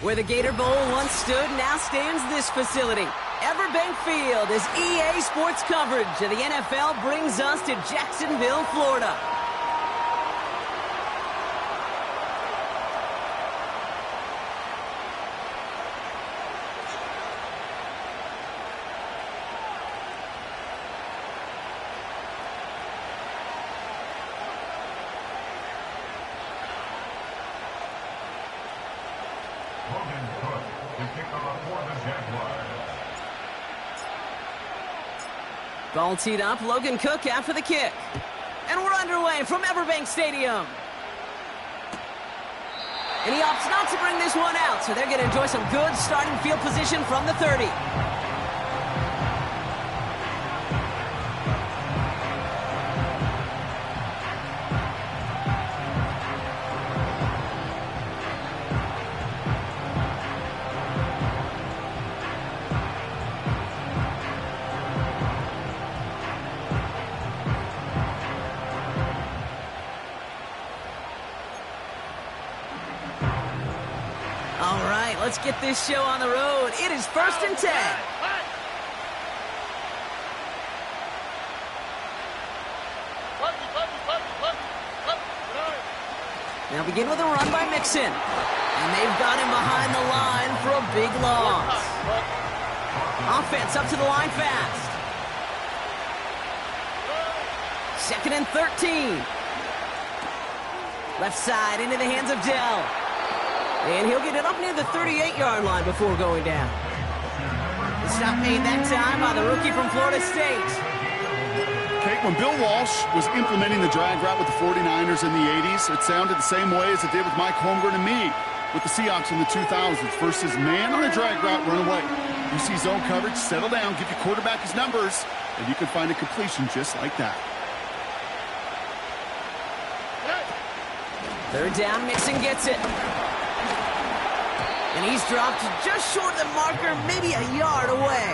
Where the Gator Bowl once stood, now stands this facility. Everbank Field, as EA Sports coverage of the NFL brings us to Jacksonville, Florida. Ball teed up, Logan Cook after the kick. And we're underway from Everbank Stadium. And he opts not to bring this one out, so they're going to enjoy some good starting field position from the 30. Let's get this show on the road. It is 1st and 10. Now begin with a run by Mixon. And they've got him behind the line for a big loss. Offense up to the line fast. 2nd and 13. Left side into the hands of Dell. And he'll get it up near the 38-yard line before going down. The stop made that time by the rookie from Florida State. Kate, when Bill Walsh was implementing the drag route with the 49ers in the 80s, it sounded the same way as it did with Mike Holmgren and me with the Seahawks in the 2000s versus man on a drag route, run away. You see zone coverage, settle down, give your quarterback his numbers, and you can find a completion just like that. 3rd down, Mixon gets it. And he's dropped just short of the marker, maybe a yard away.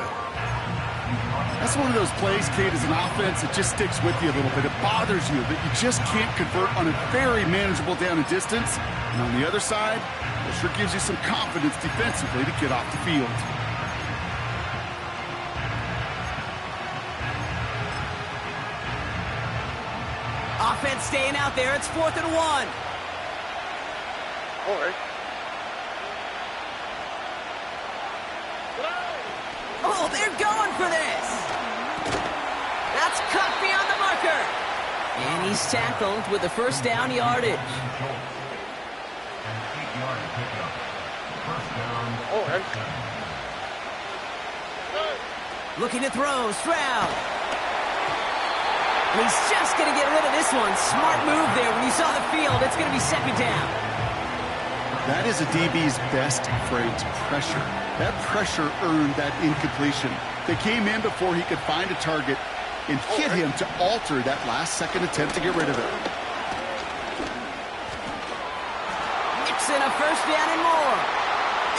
That's one of those plays, Kate, as an offense, it just sticks with you a little bit. It bothers you that you just can't convert on a very manageable down and distance. And on the other side, it sure gives you some confidence defensively to get off the field. Offense staying out there. It's 4th and 1. All right. Oh, they're going for this. That's cut beyond the marker. And he's tackled with the 1st down yardage. All right. Looking to throw, Stroud. And he's just going to get rid of this one. Smart move there. When you saw the field, it's going to be 2nd down. That is a DB's best phrase, pressure. That pressure earned that incompletion. They came in before he could find a target and hit him to alter that last-second attempt to get rid of it. Mixon, a 1st down and more.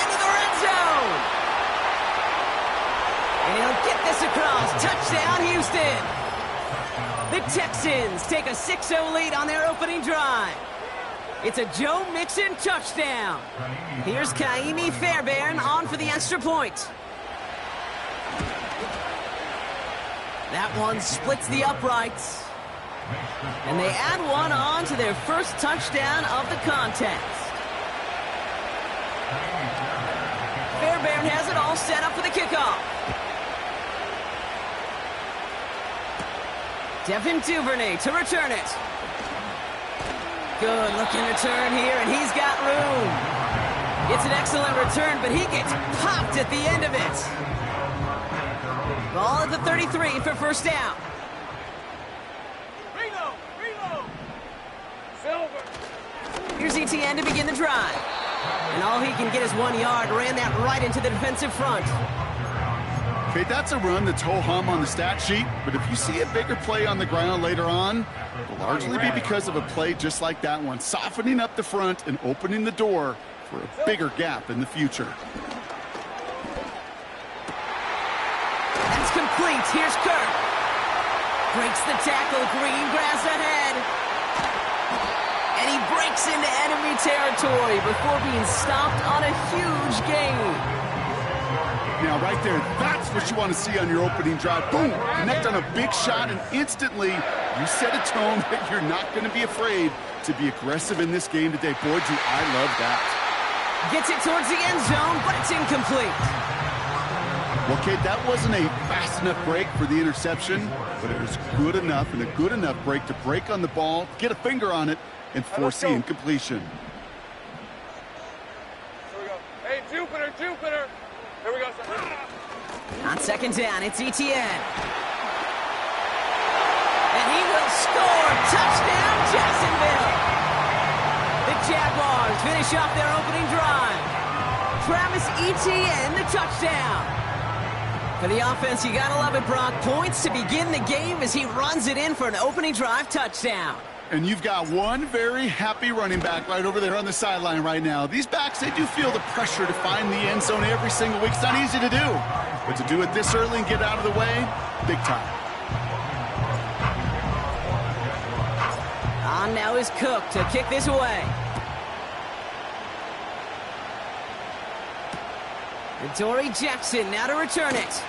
Into the red zone. And he'll get this across. Touchdown, Houston. The Texans take a 6-0 lead on their opening drive. It's a Joe Mixon touchdown. Here's Kaimi Fairbairn on for the extra point. That one splits the uprights. And they add one on to their 1st touchdown of the contest. Fairbairn has it all set up for the kickoff. Devin Duvernay to return it. Good looking return here, and he's got room. It's an excellent return, but he gets popped at the end of it. Ball at the 33 for 1st down. Here's ETN to begin the drive. And all he can get is 1 yard. Ran that right into the defensive front. Okay, that's a run that's ho-hum on the stat sheet, but if you see a bigger play on the ground later on, it'll largely be because of a play just like that one, softening up the front and opening the door for a bigger gap in the future. That's complete. Here's Kirk. Breaks the tackle. Green grass ahead. And he breaks into enemy territory before being stopped on a huge gain. Now, right there, that's what you want to see on your opening drive. Boom! Connect on a big shot, and instantly you set a tone that you're not going to be afraid to be aggressive in this game today. Boy, do I love that. Gets it towards the end zone, but it's incomplete. Well, Kate, that wasn't a fast enough break for the interception, but it was good enough and a good enough break to break on the ball, get a finger on it, and force the incompletion. Here we go. Hey, Jupiter! Here we go, son. On second down, it's Etienne. And he will score. Touchdown, Jacksonville. The Jaguars finish off their opening drive. Travis Etienne, the touchdown. For the offense, you gotta love it, Brock. Points to begin the game as he runs it in for an opening drive touchdown. And you've got one very happy running back right over there on the sideline right now. These backs, they do feel the pressure to find the end zone every single week. It's not easy to do. But to do it this early and get out of the way, big time. On now is Cook to kick this away. Dory Jackson now to return it.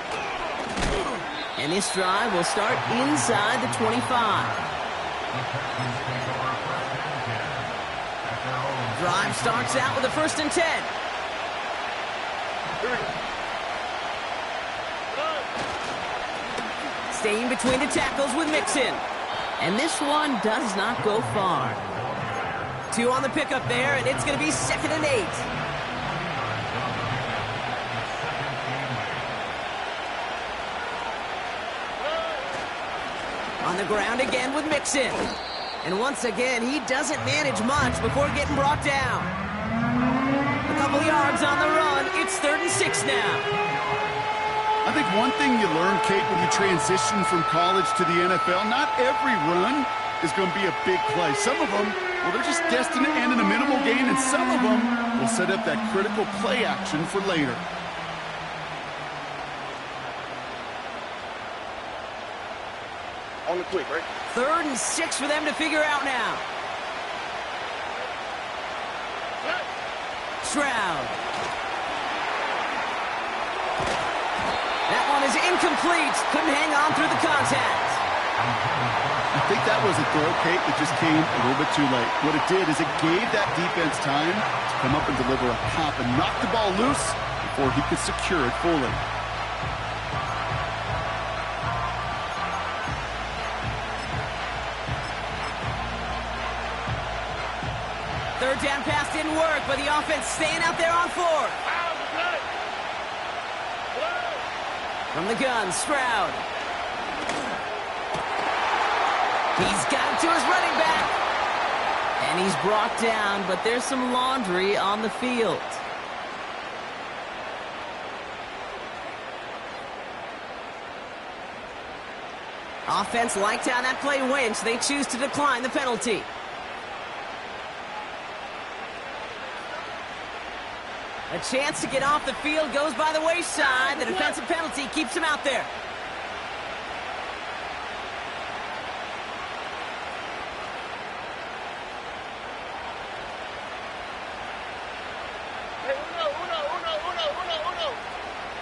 And this drive will start inside the 25. Drive starts out with a 1st and 10. Staying between the tackles with Mixon. And this one does not go far. 2 on the pickup there, and it's going to be 2nd and 8. On the ground again with Mixon. And once again, he doesn't manage much before getting brought down. A couple yards on the run. It's 3rd and 6 now. I think one thing you learn, Kate, when you transition from college to the NFL, not every run is going to be a big play. Some of them, well, they're just destined to end in a minimal gain, and some of them will set up that critical play action for later. On the quick, right? 3rd and 6 for them to figure out now. Stroud. That one is incomplete. Couldn't hang on through the contact. I think that was a throw, Kate, that just came a little bit too late. What it did is it gave that defense time to come up and deliver a pop and knock the ball loose before he could secure it fully. Third down pass didn't work, but the offense staying out there on 4th. From the gun, Stroud. He's got it to his running back. And he's brought down, but there's some laundry on the field. Offense liked how that play went, so they choose to decline the penalty. A chance to get off the field goes by the wayside. The defensive penalty keeps him out there.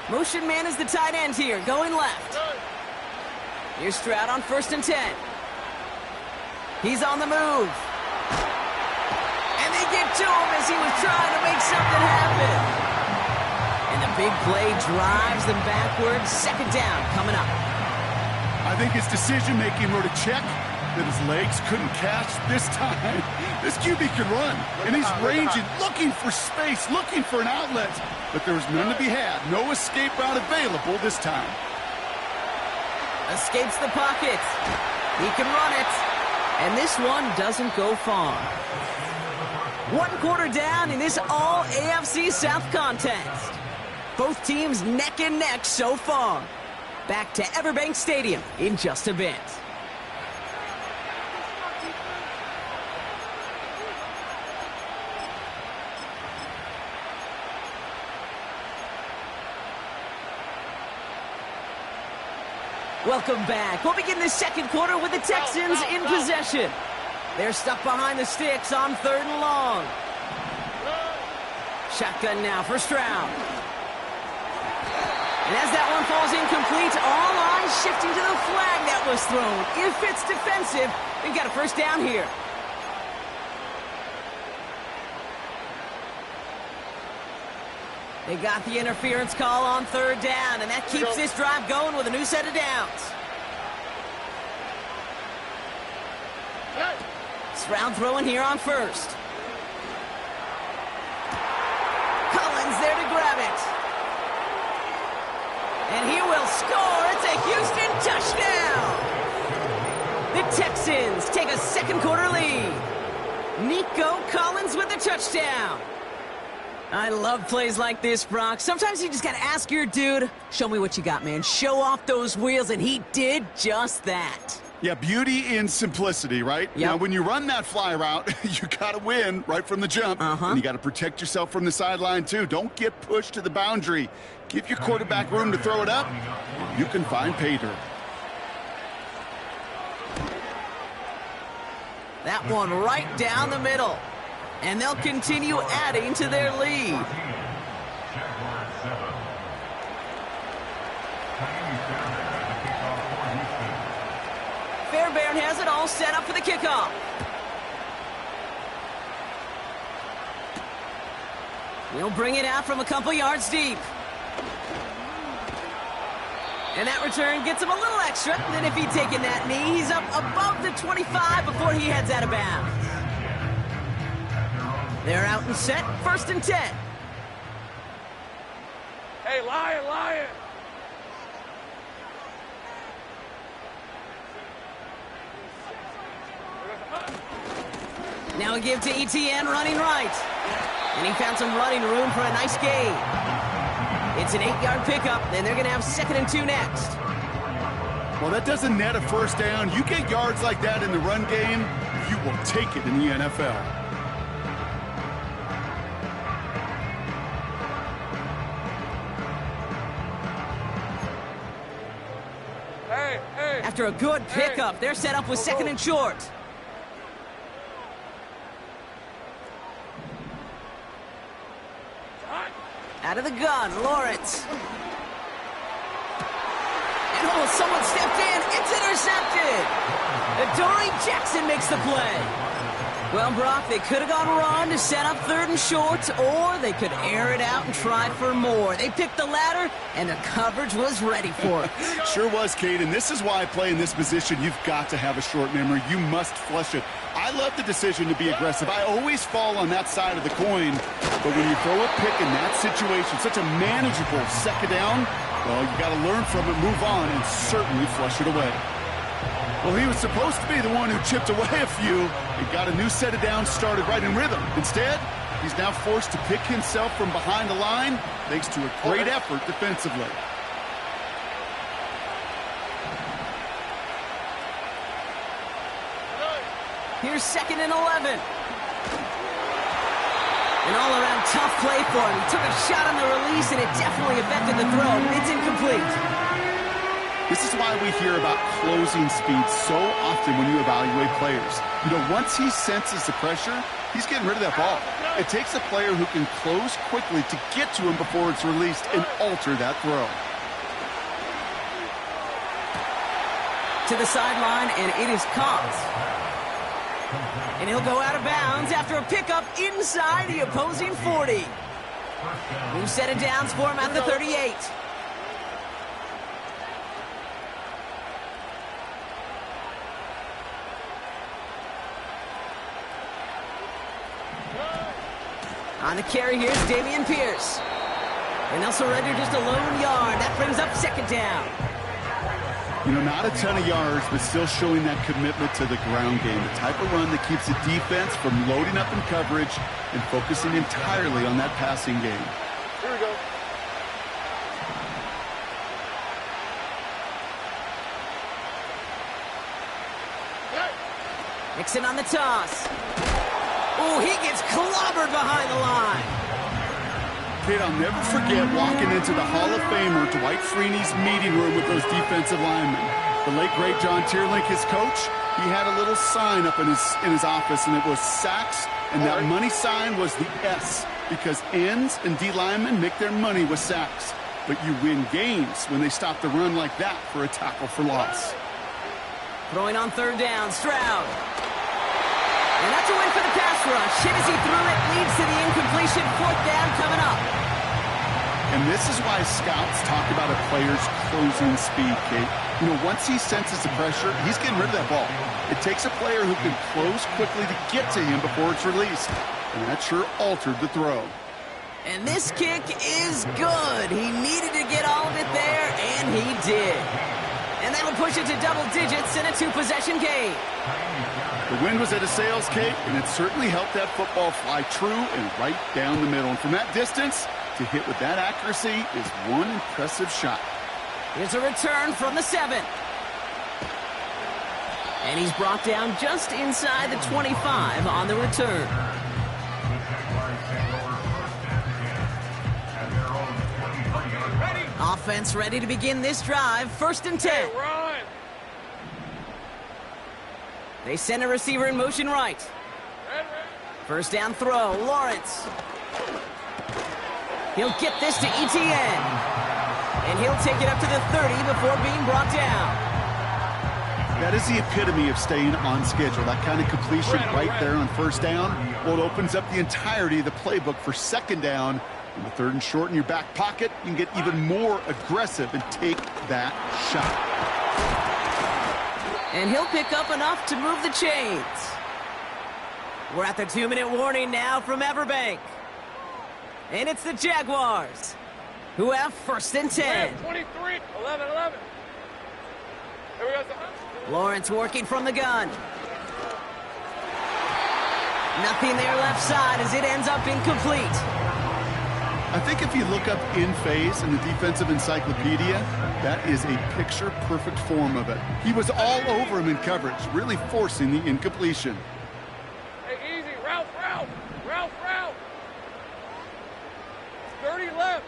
Motion man is the tight end here, going left. Here's Stroud on 1st and 10. He's on the move. And they get to him as he was trying to make something happen. And the big play drives them backwards. 2nd down coming up. I think his decision-making wrote a check that his legs couldn't catch this time. This QB can run, and he's ranging, looking for space, looking for an outlet. But there was none to be had. No escape route available this time. Escapes the pocket. He can run it. And this one doesn't go far. 1 quarter down in this all-AFC South contest. Both teams neck and neck so far. Back to Everbank Stadium in just a bit. Welcome back. We'll begin the 2nd quarter with the Texans in possession. They're stuck behind the sticks on 3rd and long. Shotgun now for Stroud. And as that one falls incomplete, all eyes shifting to the flag that was thrown. If it's defensive, they've got a first down here. They got the interference call on 3rd down, and that keeps this drive going with a new set of downs. Stroud throwing here on 1st. Collins there to grab it. And he will score. It's a Houston touchdown. The Texans take a 2nd quarter lead. Nico Collins with the touchdown. I love plays like this, Brock. Sometimes you just got to ask your dude, show me what you got, man. Show off those wheels, and he did just that. Yeah, beauty in simplicity, right? Yep. Now, when you run that fly route, you got to win right from the jump. And you got to protect yourself from the sideline, too. Don't get pushed to the boundary. Give your quarterback room to throw it up. You can find pay dirt. That one right down the middle. And they'll continue adding to their lead. Fairbairn has it all set up for the kickoff. He'll bring it out from a couple yards deep. And that return gets him a little extra. And then if he'd taken that knee, he's up above the 25 before he heads out of bounds. They're out and set, 1st and 10. Hey, Lion! Now a give to ETN running right. And he found some running room for a nice gain. It's an 8-yard pickup, and they're going to have 2nd and 2 next. Well, that doesn't net a first down. You get yards like that in the run game, you will take it in the NFL. After a good pickup, they're set up with 2nd and short. Out of the gun, Lawrence. And someone stepped in. It's intercepted. Adoree Jackson makes the play. Well, Brock, they could have gone run to set up 3rd and short, or they could air it out and try for more. They picked the latter, and the coverage was ready for it. Sure was, Kate, and this is why playing this position, you've got to have a short memory. You must flush it. I love the decision to be aggressive. I always fall on that side of the coin, but when you throw a pick in that situation, such a manageable 2nd down, well, you got to learn from it, move on, and certainly flush it away. Well, he was supposed to be the one who chipped away a few and got a new set of downs started right in rhythm. Instead, he's now forced to pick himself from behind the line thanks to a great effort defensively. Here's 2nd and 11. An all-around tough play for him. He took a shot on the release, and it definitely affected the throw. It's incomplete. This is why we hear about closing speed so often when you evaluate players. You know, once he senses the pressure, he's getting rid of that ball. It takes a player who can close quickly to get to him before it's released and alter that throw. To the sideline, and it is caught. And he'll go out of bounds after a pickup inside the opposing 40. New set of downs for him at the 38. On the carry, here's Dameon Pierce. And they'll surrender just a lone yard. That brings up 2nd down. You know, not a ton of yards, but still showing that commitment to the ground game. The type of run that keeps the defense from loading up in coverage and focusing entirely on that passing game. Here we go. Nixon on the toss. Oh, he gets clobbered behind the line. Kid, I'll never forget walking into the Hall of Famer Dwight Freeney's meeting room with those defensive linemen. The late, great John Tierlink, his coach, he had a little sign up in his office, and it was sacks, and that money sign was the S, because ends and D linemen make their money with sacks. But you win games when they stop the run like that for a tackle for loss. Throwing on third down, Stroud. And that's a win for the pass rush. Hit as he threw it, leads to the incompletion. Fourth down coming up. And this is why scouts talk about a player's closing speed, Kate. You know, once he senses the pressure, he's getting rid of that ball. It takes a player who can close quickly to get to him before it's released. And that sure altered the throw. And this kick is good. He needed to get all of it there, and he did. And that'll push it to double digits in a two-possession game. The wind was at a sails, Kate, and it certainly helped that football fly true and right down the middle. And from that distance, to hit with that accuracy is one impressive shot. Here's a return from the 7. And he's brought down just inside the 25 on the return. Offense ready to begin this drive. 1st and 10. Hey, run. They send a receiver in motion right. First down throw, Lawrence. He'll get this to Etienne. And he'll take it up to the 30 before being brought down. That is the epitome of staying on schedule. That kind of completion right there on first down. Well, it opens up the entirety of the playbook for second down. And the 3rd and short in your back pocket, you can get even more aggressive and take that shot. And he'll pick up enough to move the chains. We're at the 2-minute warning now from Everbank. And it's the Jaguars, who have 1st and 10. 23, 11. Here we go. Lawrence working from the gun. Nothing there left side as it ends up incomplete. I think if you look up in phase in the defensive encyclopedia, that is a picture-perfect form of it. He was all over him in coverage, really forcing the incompletion. Hey, easy. Ralph. 30 left.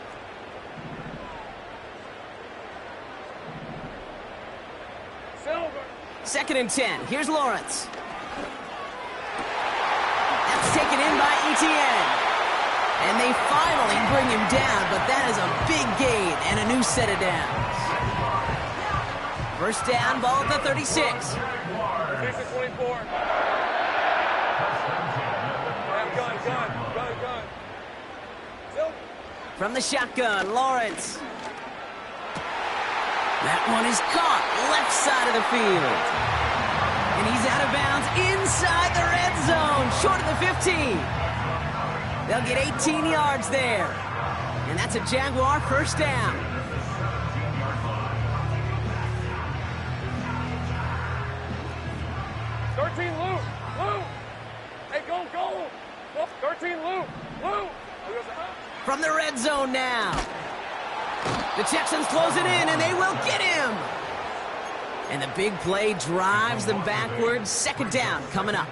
Silver. 2nd and 10. Here's Lawrence. That's taken in by Etienne. And they finally bring him down, but that is a big gain and a new set of downs. First down, ball at the 36. 6 to 24. Gun. Silver. From the shotgun, Lawrence. That one is caught, left side of the field. And he's out of bounds inside the red zone, short of the 15. They'll get 18 yards there. And that's a Jaguar first down. Lou. Hey, go. 13, Lou. From the red zone now. The Texans close it in, and they will get him. And the big play drives them backwards. 2nd down coming up.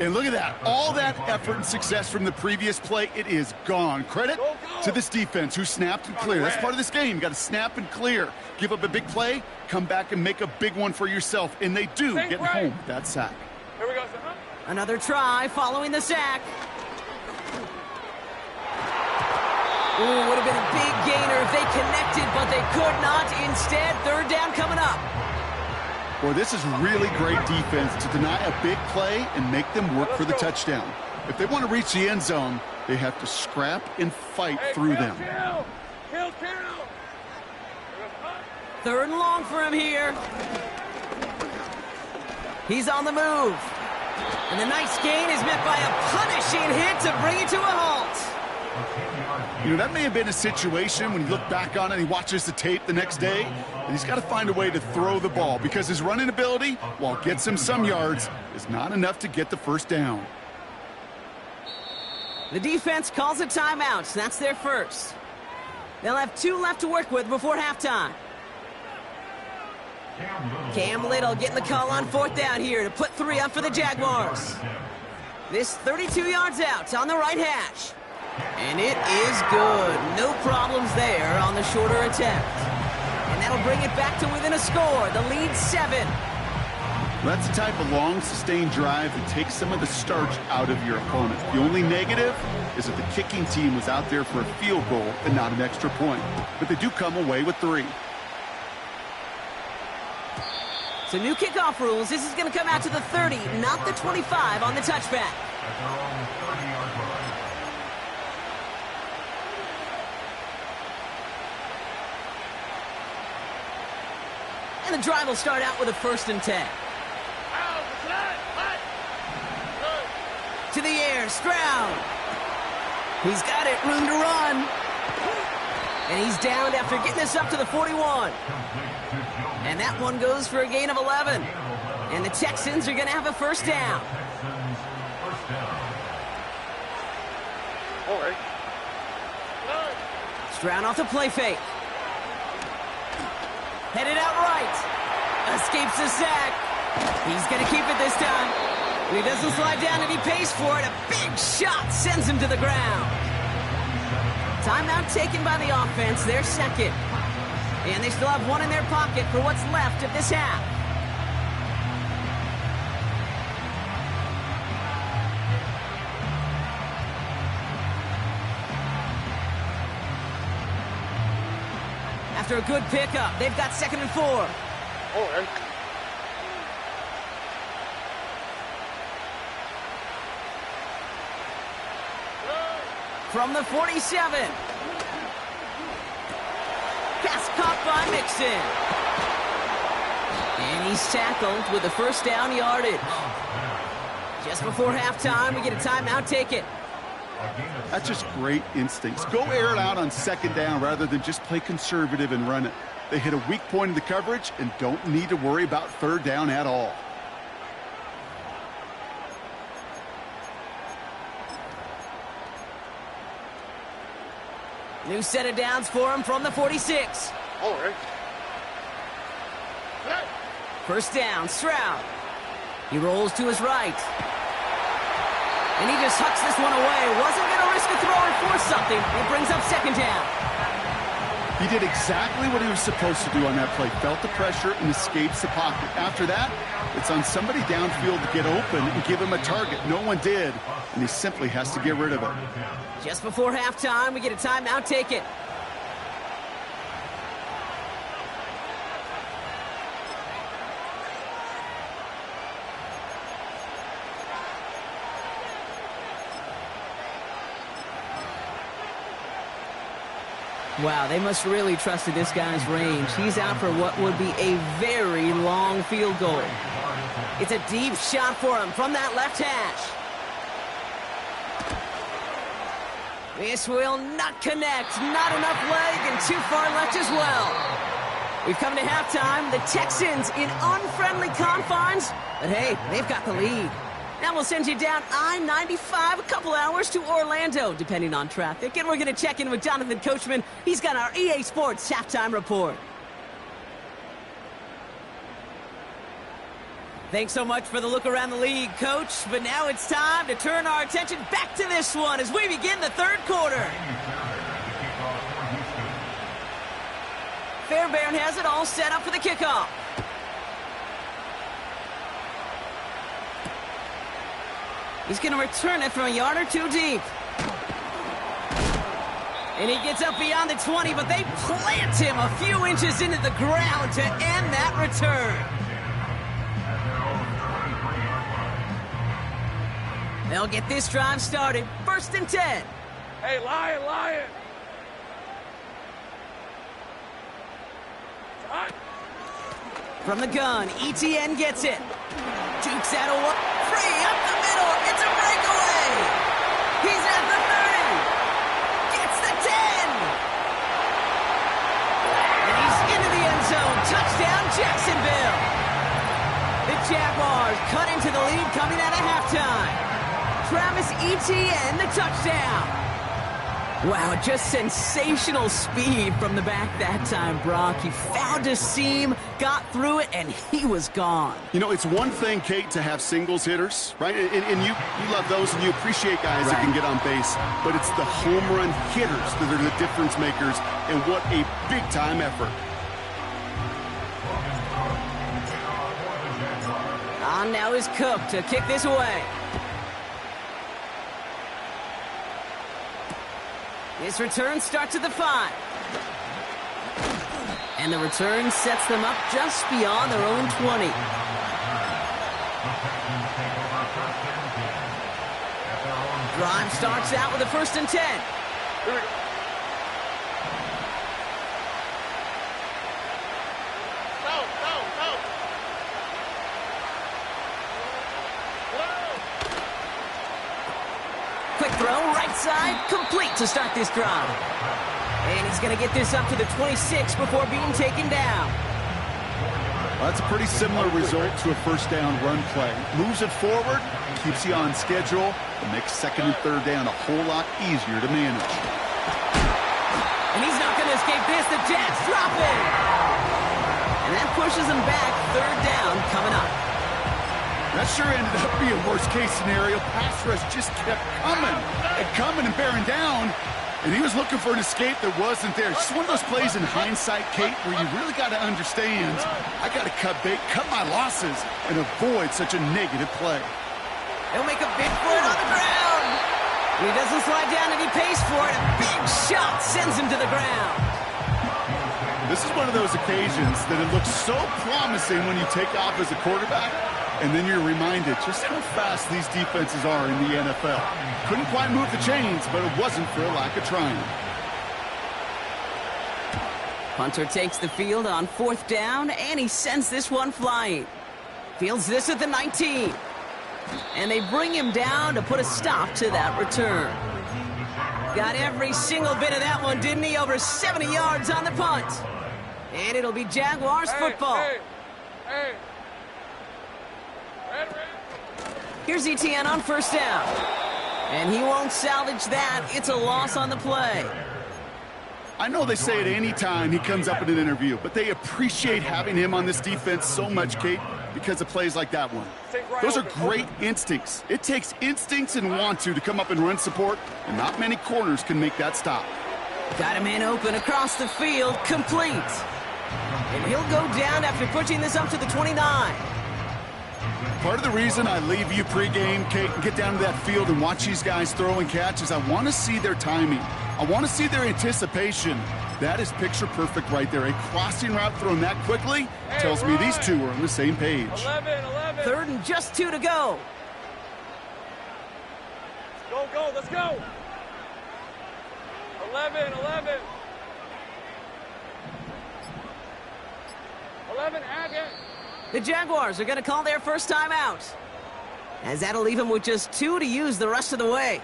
And look at that. All that effort and success from the previous play, it is gone. Credit to this defense who snapped and cleared. That's part of this game. You got to snap and clear. Give up a big play, come back and make a big one for yourself. And they do get home with that sack. Here we go. Another try following the sack. Ooh, would have been a big gainer if they connected, but they could not. Instead, 3rd down coming up. Boy, this is really great defense to deny a big play and make them work for the touchdown. If they want to reach the end zone, they have to scrap and fight through them. Kill. 3rd and long for him here. He's on the move. And the nice gain is met by a punishing hit to bring it to a halt. You know, that may have been a situation when you look back on it and he watches the tape the next day, and he's got to find a way to throw the ball because his running ability, while it gets him some yards, is not enough to get the first down. The defense calls a timeout. That's their first. They'll have 2 left to work with before halftime. Cam Little getting the call on 4th down here to put 3 up for the Jaguars. This 32 yards out on the right hash. And it is good. No problems there on the shorter attempt. And And that'll bring it back to within a score. The lead 7. That's the type of long, sustained drive that takes some of the starch out of your opponent. The only negative is that the kicking team was out there for a field goal and not an extra point. But they do come away with 3. So new kickoff rules. This is going to come out to the 30, not the 25 on the touchback. And the drive will start out with a 1st and 10. To the air, Stroud. He's got it, room to run. And he's downed after getting this up to the 41. And that one goes for a gain of 11. And the Texans are going to have a 1st down. All right. Stroud off the play fake. Headed out right. Escapes the sack. He's going to keep it this time. And he doesn't slide down and he pays for it. A big shot sends him to the ground. Timeout taken by the offense. Their 2nd. And they still have 1 in their pocket for what's left of this half. After a good pickup, they've got 2nd and 4. All right. From the 47. Pass caught by Mixon. And he's tackled with the 1st down yardage. Just before halftime, we get a timeout taken. That's just great instincts. Go air it out on 2nd down rather than just play conservative and run it. They hit a weak point in the coverage and don't need to worry about 3rd down at all. New set of downs for him from the 46. All right. 1st down, Stroud. He rolls to his right. And he just hucks this one away. Wasn't going to risk a throw and force something. It brings up 2nd down. He did exactly what he was supposed to do on that play. Felt the pressure and escapes the pocket. After that, it's on somebody downfield to get open and give him a target. No one did, and he simply has to get rid of it. Just before halftime, we get a timeout taken. Wow, they must really trusted this guy's range. He's out for what would be a very long field goal. It's a deep shot for him from that left hash. This will not connect. Not enough leg and too far left as well. We've come to halftime. The Texans in unfriendly confines. But hey, they've got the lead. Now we'll send you down I-95 a couple hours to Orlando, depending on traffic. And we're going to check in with Jonathan Coachman. He's got our EA Sports halftime report. Thanks so much for the look around the league, Coach. But now it's time to turn our attention back to this one as we begin the 3rd quarter. Fairbairn has it all set up for the kickoff. He's going to return it from a yard or 2 deep. And he gets up beyond the 20, but they plant him a few inches into the ground to end that return. They'll get this drive started. 1st and 10. Hey, Lion! From the gun, ETN gets it. Jukes out a one. Free up the middle. It's a breakaway. He's at the 30. Gets the 10. And he's into the end zone. Touchdown, Jacksonville. The Jaguars cut into the lead coming out of halftime. Travis Etienne, the touchdown. Wow, just sensational speed from the back that time, Brock. He found a seam, got through it, and he was gone. You know, it's one thing, Kate, to have singles hitters, right? And you love those, and you appreciate guys that can get on base. But it's the home run hitters that are the difference makers, and what a big-time effort. ground now is Cook to kick this away. This return starts at the 5. And the return sets them up just beyond their own 20. Drive starts out with a 1st and 10. Here we go. Quick throw, right side, complete to start this drive. And he's going to get this up to the 26 before being taken down. Well, that's a pretty similar result to a 1st down run play. Moves it forward, keeps you on schedule, and makes 2nd and 3rd down a whole lot easier to manage. And he's not going to escape this. The Jets drop it. And that pushes him back. 3rd down coming up. That sure ended up being worst-case scenario. Pass rush just kept coming and bearing down. And he was looking for an escape that wasn't there. It's just one of those plays in hindsight, Kate, where you really got to understand, I got to cut my losses, and avoid such a negative play. He'll make a big foot on the ground. He doesn't slide down and he pays for it. A big shot sends him to the ground. This is one of those occasions that it looks so promising when you take off as a quarterback, and then you're reminded just how fast these defenses are in the NFL. Couldn't quite move the chains, but it wasn't for a lack of trying. Punter takes the field on 4th down, and he sends this one flying. Fields this at the 19. And they bring him down to put a stop to that return. Got every single bit of that one, didn't he? Over 70 yards on the punt. And it'll be Jaguars football. Hey. Here's Etienne on 1st down. And he won't salvage that. It's a loss on the play. I know they say it any time he comes up in an interview, but they appreciate having him on this defense so much, Kate, because of plays like that one. Those are great instincts. It takes instincts and want to come up and run support, and not many corners can make that stop. Got a man open across the field, complete. And he'll go down after pushing this up to the 29. Part of the reason I leave you pregame, Kate, and get down to that field and watch these guys throw and catch is I want to see their timing. I want to see their anticipation. That is picture perfect right there. A crossing route thrown that quickly tells me these two are on the same page. 11. 3rd and just 2 to go. Go, let's go. 11. 11, Agate. The Jaguars are going to call their 1st time out, as that'll leave them with just 2 to use the rest of the way.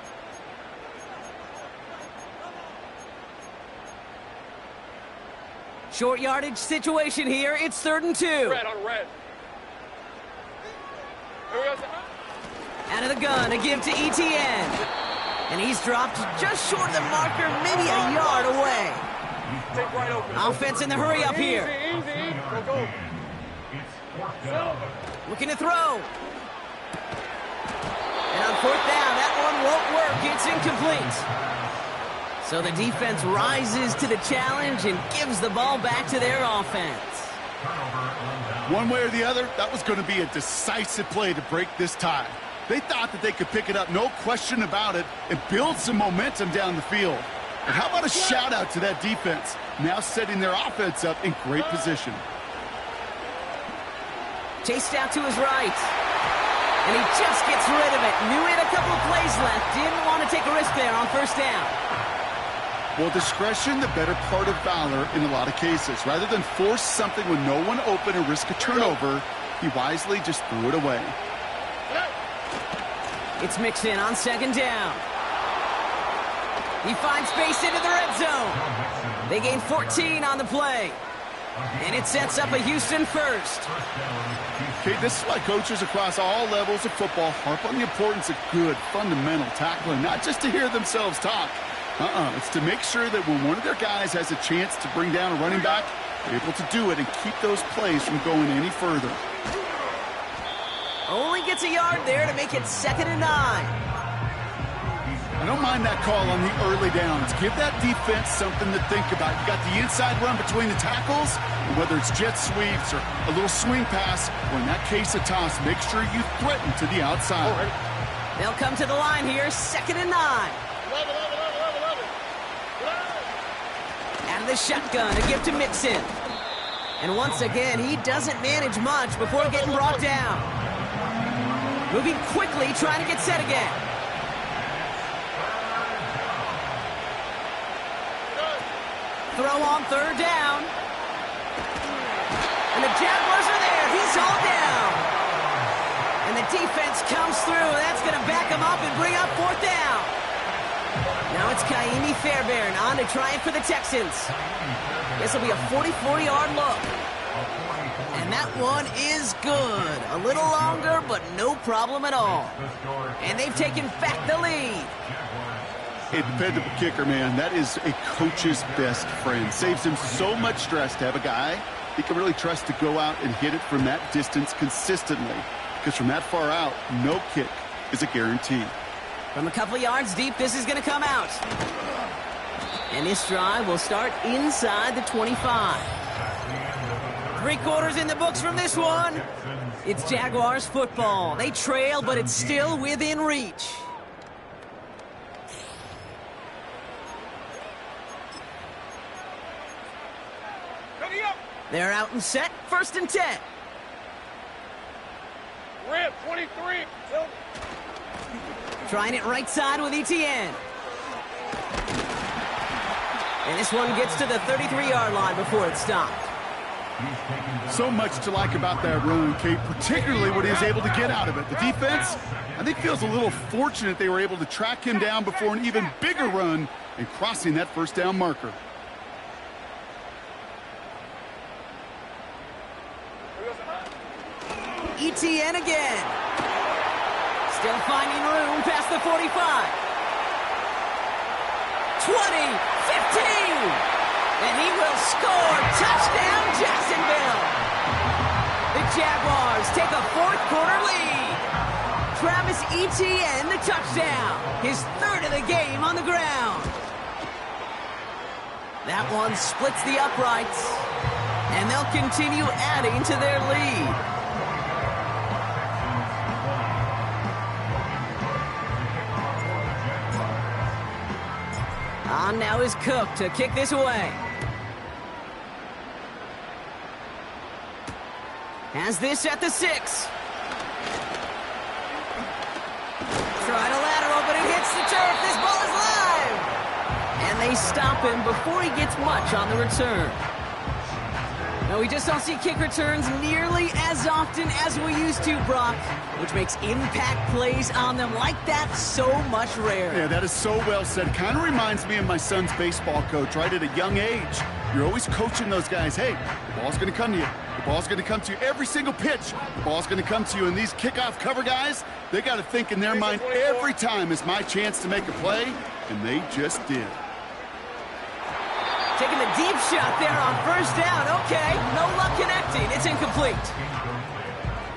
Short yardage situation here. It's 3rd and 2. Red on red. Here we go. Out of the gun, a give to Etienne. And he's dropped just short of the marker, maybe a yard away. Take right open. Offense in the hurry up here. Easy. Go. Looking to throw. And on 4th down, that one won't work. It's incomplete. So the defense rises to the challenge and gives the ball back to their offense. One way or the other, that was going to be a decisive play to break this tie. They thought that they could pick it up, no question about it, and build some momentum down the field. And how about a shout-out to that defense, now setting their offense up in great position. Chased out to his right. And he just gets rid of it. Knew he had a couple of plays left. Didn't want to take a risk there on 1st down. Well, discretion, the better part of valor in a lot of cases. Rather than force something with no one open and risk a turnover, he wisely just threw it away. It's mixed in on 2nd down. He finds space into the red zone. They gain 14 on the play. And it sets up a Houston 1st. Okay, this is why coaches across all levels of football harp on the importance of good, fundamental tackling, not just to hear themselves talk. It's to make sure that when one of their guys has a chance to bring down a running back, they're able to do it and keep those plays from going any further. Only gets a yard there to make it 2nd and 9. I don't mind that call on the early downs. Give that defense something to think about. You got the inside run between the tackles, and whether it's jet sweeps or a little swing pass, or in that case a toss, make sure you threaten to the outside. They'll come to the line here, 2nd and 9. Out of the shotgun, a give to Mixon. And once again, he doesn't manage much before getting brought down. Moving quickly, trying to get set again. Throw on 3rd down. And the Jaguars are there. He's all down. And the defense comes through. That's going to back him up and bring up 4th down. Now it's Kaimi Fairbairn on to try it for the Texans. This will be a 44-yard look. And that one is good. A little longer, but no problem at all. And they've taken back the lead. A dependable kicker, man. That is a coach's best friend. Saves him so much stress to have a guy he can really trust to go out and hit it from that distance consistently. Because from that far out, no kick is a guarantee. From a couple of yards deep, this is going to come out. And this drive will start inside the 25. 3 quarters in the books from this one. It's Jaguars football. They trail, but it's still within reach. They're out and set. 1st and 10. Red 23. Trying it right side with ETN. And this one gets to the 33-yard line before it's stopped. So much to like about that run, Kate, particularly what he was able to get out of it. The defense, I think, feels a little fortunate they were able to track him down before an even bigger run and crossing that 1st down marker. ETN again. Still finding room past the 45. 20, 15. And he will score. Touchdown, Jacksonville. The Jaguars take a 4th quarter lead. Travis Etienne, the touchdown. His 3rd of the game on the ground. That one splits the uprights. And they'll continue adding to their lead. On now is Cook to kick this away. Has this at the 6. Try to lateral, but it hits the turf. This ball is live. And they stop him before he gets much on the return. No, we just don't see kick returns nearly as often as we used to, Brock, which makes impact plays on them like that so much rarer. Yeah, that is so well said. Kind of reminds me of my son's baseball coach right at a young age. You're always coaching those guys. Hey, the ball's going to come to you. The ball's going to come to you every single pitch. The ball's going to come to you. And these kickoff cover guys, they got to think in their mind every time is my chance to make a play, and they just did. Taking the deep shot there on 1st down. Okay, no luck connecting. It's incomplete.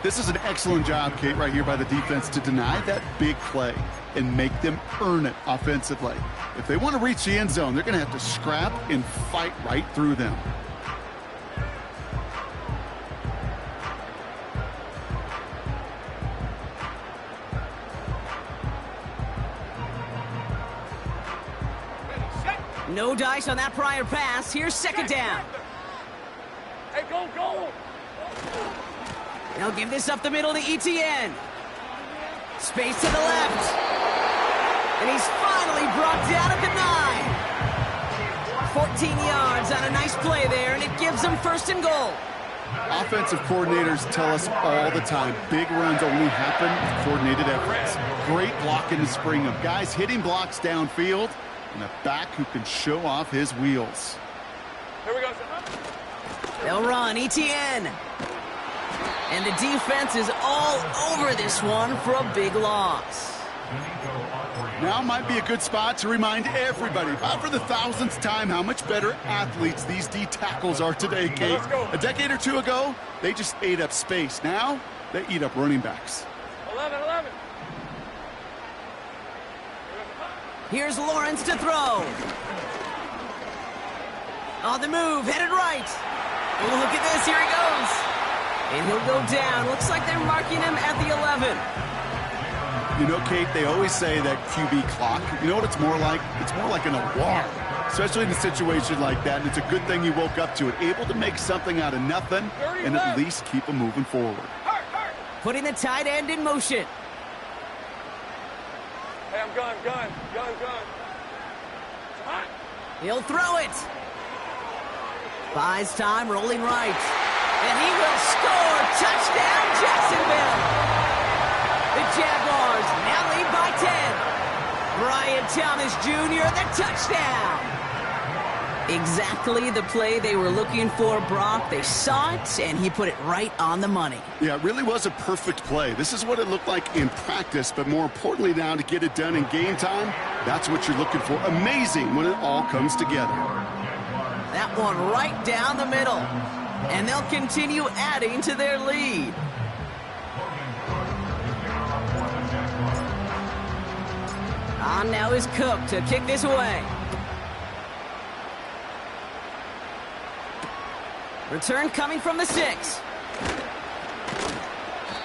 This is an excellent job, Kate, right here by the defense to deny that big play and make them earn it offensively. If they want to reach the end zone, they're going to have to scrap and fight right through them. No dice on that prior pass. Here's 2nd down. Hey, go. They'll give this up the middle to ETN. Space to the left. And he's finally brought down at the 9. 14 yards on a nice play there, and it gives them 1st and goal. Offensive coordinators tell us all the time, big runs only happen with coordinated efforts. Great blocking to spring them. Guys hitting blocks downfield, and a back who can show off his wheels. Here we go. They'll run, ETN. And the defense is all over this one for a big loss. Now might be a good spot to remind everybody, about for the 1000th time, how much better athletes these D tackles are today, Kate. A decade or two ago, they just ate up space. Now, they eat up running backs. 11. Here's Lawrence to throw. On the move, headed right. Oh, look at this, here he goes. And he'll go down. Looks like they're marking him at the 11. You know, Kate, they always say that QB clock. You know what it's more like? It's more like an alarm, especially in a situation like that. And it's a good thing he woke up to it, able to make something out of nothing and at least keep him moving forward. Putting the tight end in motion. Hey, I'm gun. He'll throw it. Buys time, rolling right. And he will score. Touchdown, Jacksonville. The Jaguars now lead by 10. Brian Thomas Jr., the touchdown. Exactly the play they were looking for, Brock. They saw it, and he put it right on the money. Yeah, it really was a perfect play. This is what it looked like in practice, but more importantly now to get it done in game time, that's what you're looking for. Amazing when it all comes together. That one right down the middle. And they'll continue adding to their lead. On now is Cook to kick this away. Return coming from the 6.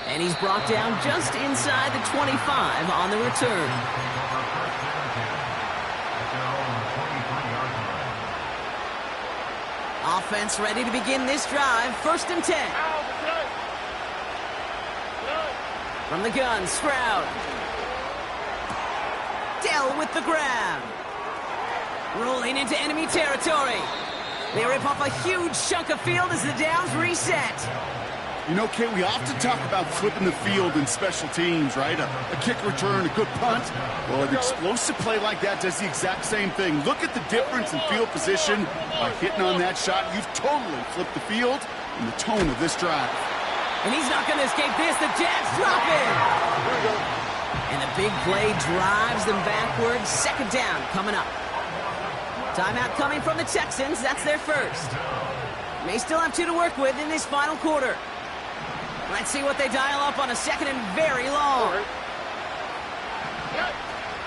And he's brought down just inside the 25 on the return. Offense ready to begin this drive. 1st and 10. From the gun, Stroud. Dell with the grab. Rolling into enemy territory. They rip off a huge chunk of field as the downs reset. You know, Kate, we often talk about flipping the field in special teams, right? A kick return, a good punt. Well, an explosive play like that does the exact same thing. Look at the difference in field position. By hitting on that shot, you've totally flipped the field and the tone of this drive. And he's not going to escape this. The Jags drop it. And the big play drives them backwards. 2nd down coming up. Timeout coming from the Texans. That's their first. May still have 2 to work with in this final quarter. Let's see what they dial up on a 2nd and very long.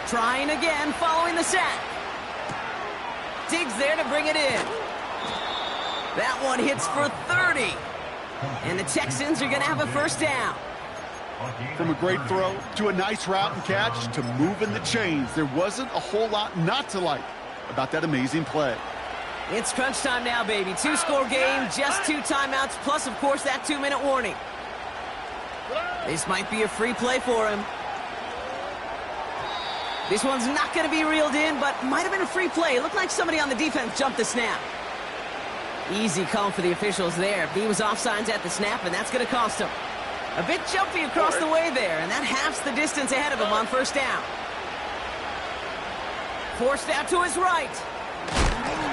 Trying again following the sack. Diggs there to bring it in. That one hits for 30. And the Texans are going to have a 1st down. From a great throw to a nice route and catch to moving the chains, there wasn't a whole lot not to like about that amazing play. It's crunch time now, baby. 2-score game, just 2 timeouts, plus, of course, that 2-minute warning. This might be a free play for him. This one's not going to be reeled in, but might have been a free play. It looked like somebody on the defense jumped the snap. Easy call for the officials there. He was offsides at the snap, and that's going to cost him. A bit jumpy across the way there, and that halves the distance ahead of him on 1st down. Forced out to his right.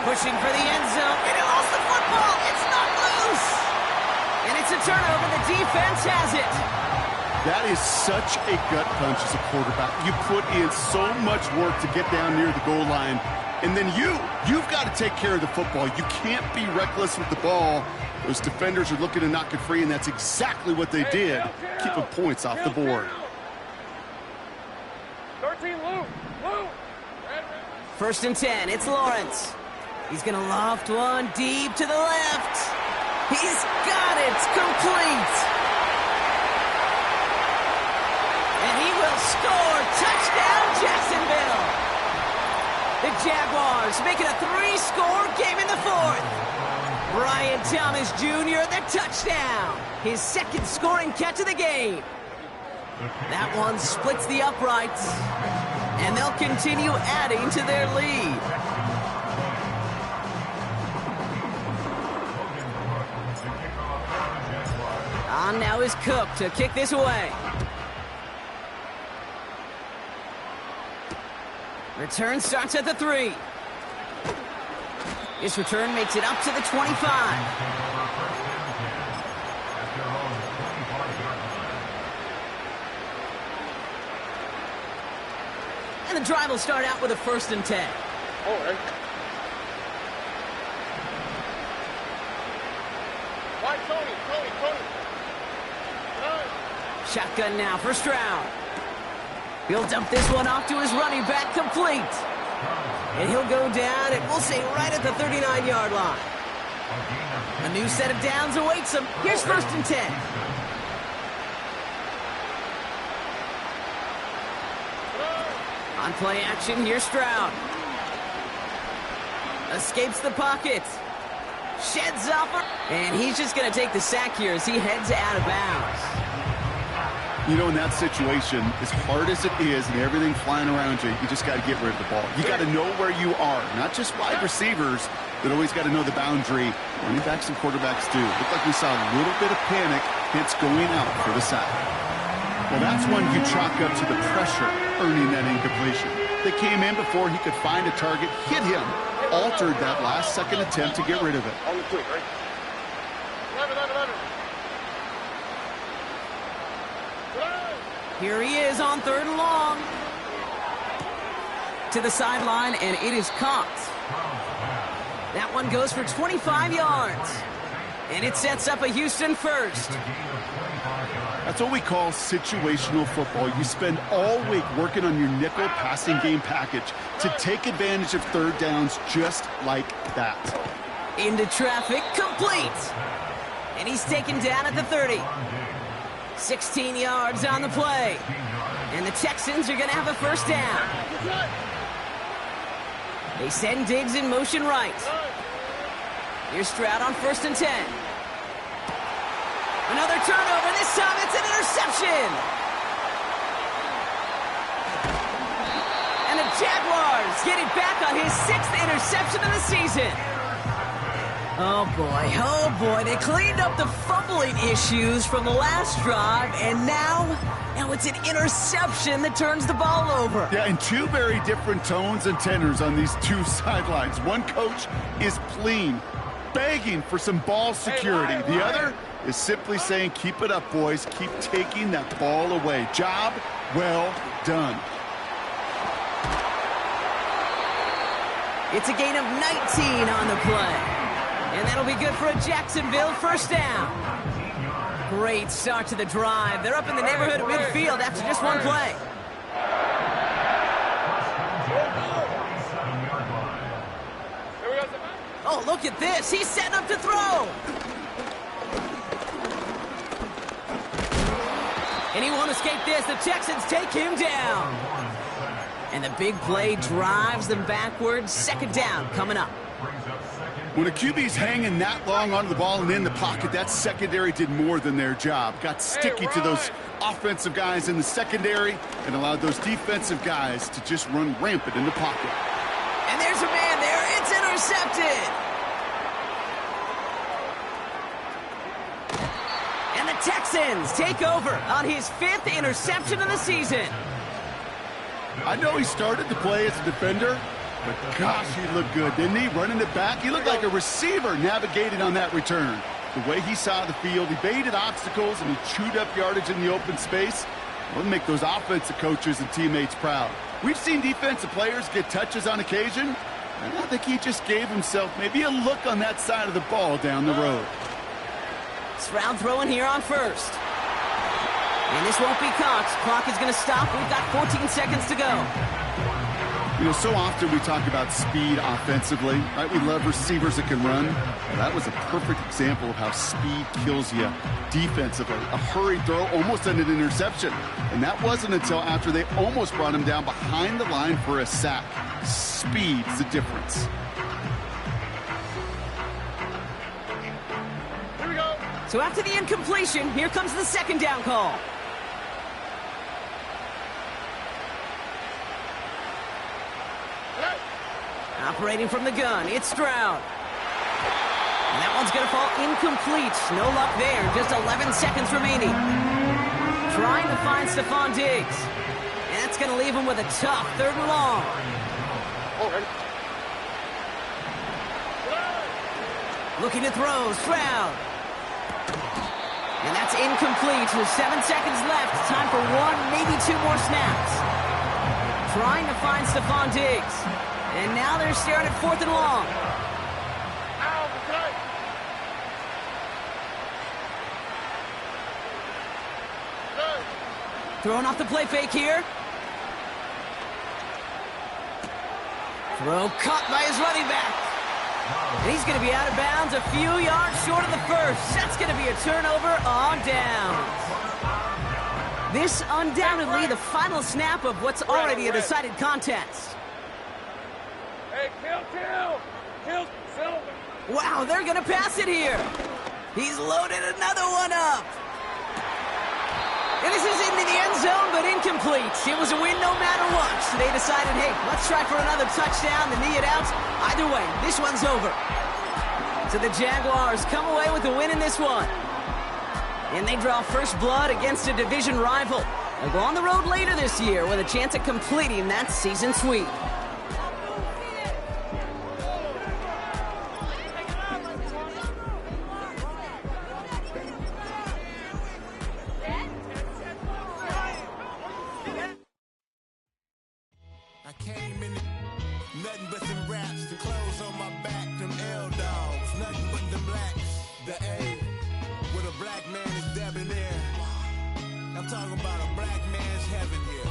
Pushing for the end zone, and he lost the football. It's not loose. And it's a turnover. The defense has it. That is such a gut punch as a quarterback. You put in so much work to get down near the goal line, and then you've got to take care of the football. You can't be reckless with the ball. Those defenders are looking to knock it free, and that's exactly what they did, keeping points off the board. 13, Lou. 1st and 10, it's Lawrence. He's going to loft one deep to the left. He's got it, complete. And he will score. Touchdown, Jacksonville. The Jaguars making a 3-score game in the 4th. Brian Thomas Jr., the touchdown. His 2nd scoring catch of the game. That one splits the uprights. And they'll continue adding to their lead. On now is Cook to kick this away. Return starts at the 3. This return makes it up to the 25. And the drive will start out with a 1st and 10. All right. Why, Tony. Shotgun now for Stroud. He'll dump this one off to his running back, complete. And he'll go down, and we'll say right at the 39-yard line. A new set of downs awaits him. Here's 1st and 10. On play action, here's Stroud. Escapes the pocket. Sheds off her. And he's just going to take the sack here as he heads out of bounds. You know, in that situation, as hard as it is and everything flying around you, you just got to get rid of the ball. You got to know where you are. Not just wide receivers that always got to know the boundary. Running backs and quarterbacks do. Looked like we saw a little bit of panic. Hits going out for the sack. Well, that's when you chalk up to the pressure earning that incompletion. They came in before he could find a target, hit him, altered that last-second attempt to get rid of it. On the quick, right? Here he is on 3rd and long. To the sideline, and it is caught. That one goes for 25 yards. And it sets up a Houston first. That's what we call situational football. You spend all week working on your nickel passing game package to take advantage of 3rd downs just like that. Into traffic, complete. And he's taken down at the 30. 16 yards on the play. And the Texans are going to have a 1st down. They send Diggs in motion right. Here's Stroud on 1st and 10. Another turnover. This time it's an interception. And the Jaguars get it back on his 6th interception of the season. Oh boy, they cleaned up the fumbling issues from the last drive, and now it's an interception that turns the ball over. Yeah, and 2 very different tones and tenors on these 2 sidelines. One coach is pleading, begging for some ball security. The other is simply saying, keep it up, boys. Keep taking that ball away. Job well done. It's a gain of 19 on the play. And that'll be good for a Jacksonville 1st down. Great start to the drive. They're up in the neighborhood of midfield after just one play. Oh, look at this. He's setting up to throw. And he won't escape this. The Texans take him down. And the big play drives them backwards. 2nd down coming up. When a QB's hanging that long onto the ball and in the pocket, that secondary did more than their job. Got sticky to those offensive guys in the secondary and allowed those defensive guys to just run rampant in the pocket. And there's a man there. It's intercepted. And the Texans take over on his 5th interception of the season. I know he started to play as a defender, but gosh, he looked good, didn't he? Running it back, he looked like a receiver navigating on that return. The way he saw the field, he baited obstacles and he chewed up yardage in the open space. It'll make those offensive coaches and teammates proud. We've seen defensive players get touches on occasion, and I think he just gave himself maybe a look on that side of the ball down the road. Stroud throwing here on 1st. And this won't be caught. Clock is going to stop. We've got 14 seconds to go. You know, so often we talk about speed offensively, right? We love receivers that can run. Well, that was a perfect example of how speed kills you defensively. A hurried throw almost ended an interception. And that wasn't until after they almost brought him down behind the line for a sack. Speed's the difference. Here we go. So after the incompletion, here comes the 2nd down call. Operating from the gun, it's Stroud. And that one's going to fall incomplete. No luck there. Just 11 seconds remaining. Trying to find Stephon Diggs. And that's going to leave him with a tough 3rd and long. Looking to throw, Stroud. And that's incomplete with 7 seconds left. Time for 1, maybe 2 more snaps. Trying to find Stephon Diggs. And now they're staring at 4th and long. Throwing off the play fake here. Throw caught by his running back. And he's going to be out of bounds a few yards short of the first. That's going to be a turnover on downs. This undoubtedly the final snap of what's already a decided contest. Hey, kill Silver. Wow, they're going to pass it here. He's loaded another one up. And this is into the end zone, but incomplete. It was a win no matter what. So they decided, hey, let's try for another touchdown to knee it out. Either way, this one's over. So the Jaguars come away with the win in this one. And they draw first blood against a division rival. They'll go on the road later this year with a chance at completing that season sweep. Nothing but them raps, the clothes on my back, them L-dogs. Nothing but them blacks, the A, with a black man is debonair. I'm talking about a black man's heaven here.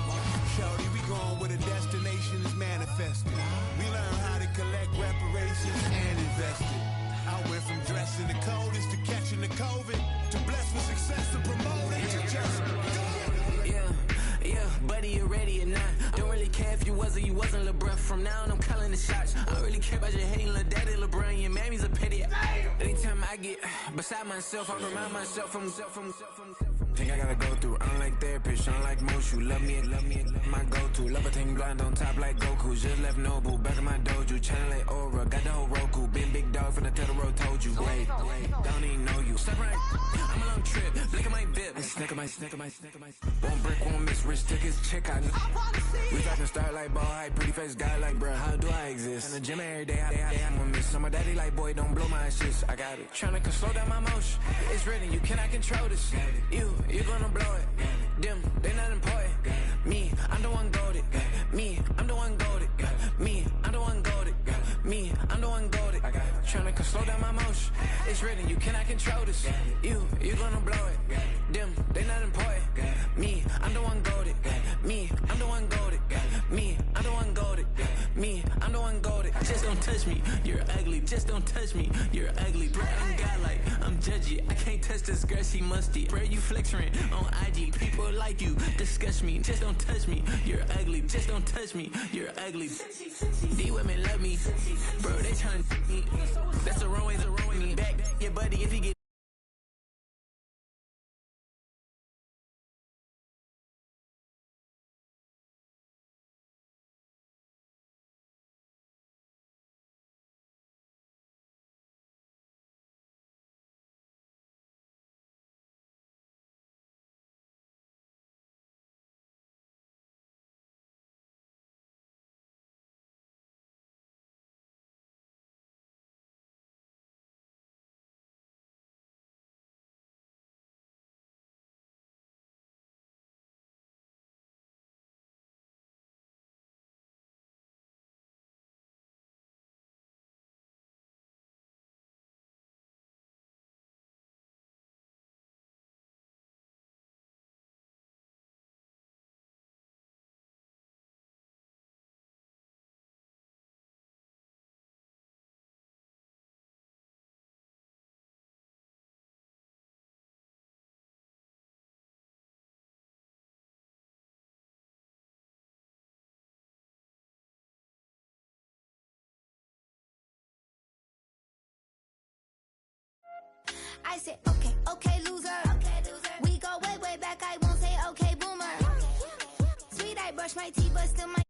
Shorty, we going where the destination is manifested. We learn how to collect reparations and invest it. I went from dressing the coldest to catching the COVID, to blessed with success to promote it to just go. Yeah, buddy, you ready or not? Don't really care if you was or you wasn't LeBron. From now on, I'm calling the shots. I don't really care about your hating little daddy LeBron. Your mammy's a petty. Anytime I get beside myself, I remind myself from. Think I gotta go through. I don't like therapist, I don't like most. You love me, my go-to. Love a thing blind on top like Goku. Just left Noble, back in my dojo. Channel like Aura, got the whole Roku. Big dog from the Tether Road told you. Wait, don't even know you. Step right, I'm a long trip. Look at my bib. Snicker my. One brick, one miss. Rich tickets, check out. We talking start like ball hype. Pretty face guy like, bruh, how do I exist? In the gym every day, I'm gonna miss. So my daddy like, boy, don't blow my shit. I got it. Tryna slow down my motion. It's written, you cannot control this. You gonna blow it. Them, they not important. Me, I'm the one goated. Me, I'm the one goated. Me, I'm the one goated. Me, I'm the one goated. Tryna slow down my motion. It's written, you cannot control this. You gonna blow it. Them, they not important. Me, I'm the one goated. Me, I'm the one goated. Me, I'm the one goated. Me, I'm the one goated. Just don't touch me, you're ugly. Just don't touch me, you're ugly. Bro, I'm godlike, I'm judgy. I can't touch this girl, she musty. Bro, you flexing on IG. People like you disgust me. Just don't touch me, you're ugly. Just don't touch me, you're ugly. These women love me, bro. They trying to me. That's the wrong way to ruin me. Back your buddy if he get. I said, okay, loser. We go way back. I won't say okay, boomer. Sweet, I brush my teeth, but still my